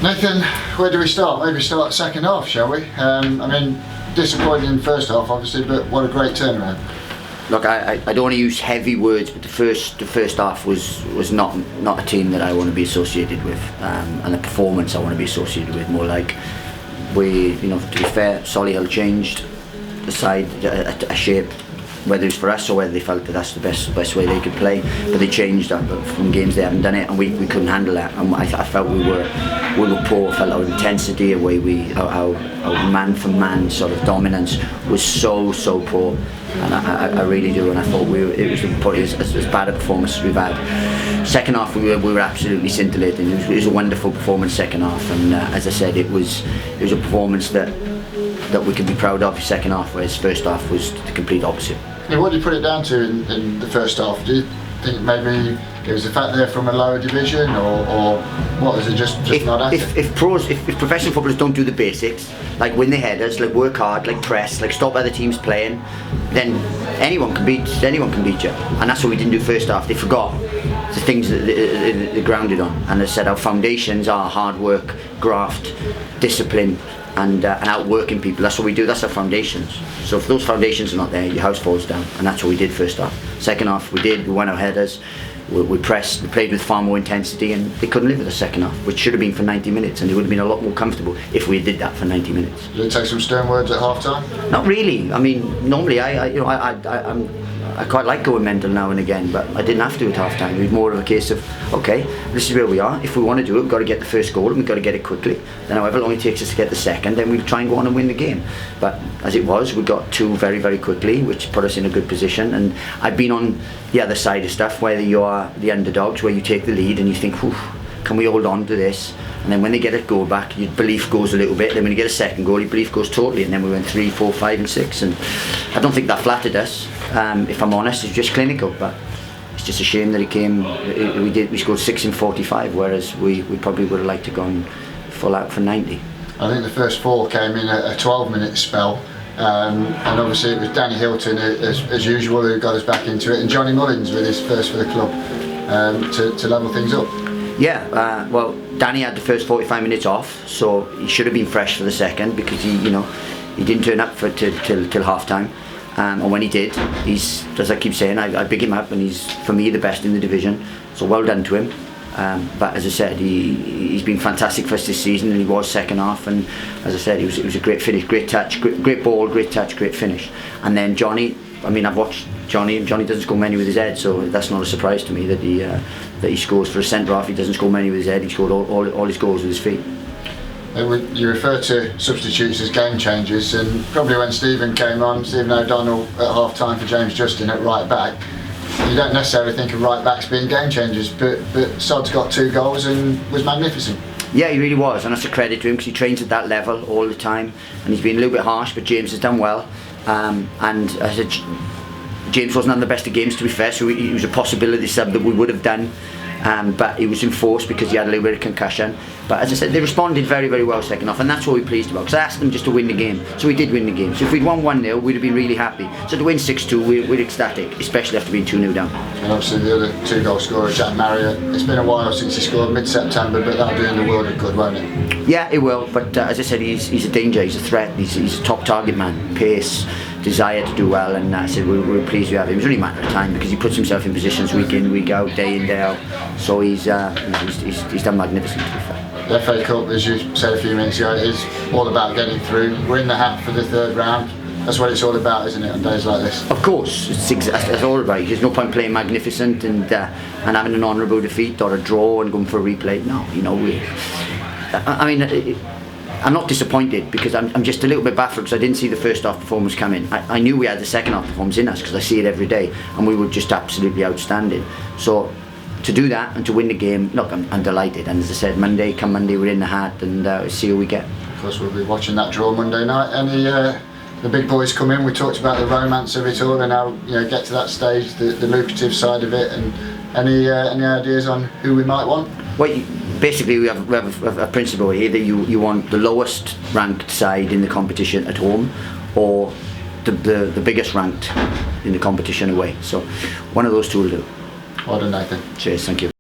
Nathan, where do we start? Maybe start second half, shall we? Disappointing in first half, obviously, but what a great turnaround. Look, I don't want to use heavy words, but the first half was not a team that I want to be associated with, and the performance I want to be associated with. More like to be fair, Solihull changed the side a shape, whether it was for us or whether they felt that that's the best way they could play. But they changed that from games they hadn't done it, and we couldn't handle that. And I felt we were poor. I felt our intensity, our man for man sort of dominance was so poor. And I really do, and I thought it was probably as bad a performance as we've had. Second half we were absolutely scintillating. It was a wonderful performance second half, and as I said, it was a performance that we can be proud of. Second half, whereas first half was the complete opposite. Yeah, what do you put it down to in the first half? Do you think maybe it was the fact they're from a lower division, or what? Is it just not at it? If professional footballers don't do the basics, like win the headers, like work hard, like press, like stop other teams playing, then anyone can beat you. And that's what we didn't do first half. They forgot the things that they're grounded on. And as I said, our foundations are hard work, graft, discipline, and outworking people. That's what we do. That's our foundations. So if those foundations are not there, your house falls down. And that's what we did first half. Second half, we won our headers. We pressed, we played with far more intensity, and they couldn't live with the second half, which should have been for 90 minutes, and they would have been a lot more comfortable if we did that for 90 minutes. Did it take some stern words at half time? Not really. I mean, normally I quite like going mental now and again, but I didn't have to at half time. It was more of a case of, okay, this is where we are. If we want to do it, we've got to get the first goal, and we've got to get it quickly. Then however long it takes us to get the second, then we'll try and go on and win the game. But as it was, we got two very, very quickly, which put us in a good position. And I've been on the other side of stuff, whether you are the underdogs, where you take the lead and you think, can we hold on to this? And then when they get a goal back, your belief goes a little bit. Then when you get a second goal, your belief goes totally. And then we went 3, 4, 5 and 6. And I don't think that flattered us. If I'm honest, it's just clinical. But it's just a shame that it came. We scored 6 in 45, whereas we probably would have liked to go and full out for 90. I think the first 4 came in a 12-minute spell. And obviously it was Danny Hilton, as usual, who got us back into it, and Johnny Mullins with his first for the club to level things up. Yeah, well, Danny had the first 45 minutes off, so he should have been fresh for the second, because he didn't turn up till half time. And when he did, he's, as I keep saying, I big him up, and he's, for me, the best in the division. So well done to him. But as I said, he's been fantastic for us this season, and he was second half. And as I said, it was a great finish, great touch, great ball, great touch, great finish. And then Johnny, I've watched Johnny, and Johnny doesn't score many with his head, so that's not a surprise to me that he scores for a centre half. He doesn't score many with his head. He scored all his goals with his feet. You refer to substitutes as game changers, and probably when Stephen O'Donnell at half time for James Justin at right back, you don't necessarily think of right backs being game changers, but Sod's got 2 goals and was magnificent. Yeah, he really was, and that's a credit to him, because he trains at that level all the time, and he's been a little bit harsh, but James has done well. And as I said, James wasn't on the best of games, to be fair, so he was a possibility sub that we would have done. But he was enforced because he had a little bit of concussion. But as I said, they responded very, very well second half, and that's what we're pleased about, because I asked them just to win the game, so we did win the game. So if we'd won 1-0, we'd have been really happy. So to win 6-2, we're ecstatic, especially after being 2-0 down. And obviously the other 2 goal scorer, Jack Marriott, it's been a while since he scored, mid-September, but that'll do in the world of good, won't it? Yeah, it will, but as I said, he's a danger, he's a threat, he's a top target man, pace, desire to do well, and I said we're pleased we have him. It was only a matter of time, because he puts himself in positions week in, week out, day in, day out. So he's done magnificent, to be fair. The FA Cup, as you said a few minutes ago, is all about getting through. We're in the hat for the 3rd round. That's what it's all about, isn't it, on days like this? Of course, it's all about. There's no point playing magnificent and having an honourable defeat or a draw and going for a replay. No, I'm not disappointed, because I'm just a little bit baffled, because I didn't see the first half performance coming. I knew we had the second half performance in us, because I see it every day, and we were just absolutely outstanding. So to do that and to win the game, look, I'm delighted. And as I said, Monday we're in the hat, and see who we get. Of course, we'll be watching that draw Monday night. Any the big boys come in? We talked about the romance of it all, and now get to that stage, the lucrative side of it. And any ideas on who we might want? Well, basically we have a principle here that you want the lowest ranked side in the competition at home, or the biggest ranked in the competition away. So one of those 2 will do. Well done, Nathan. Cheers, thank you.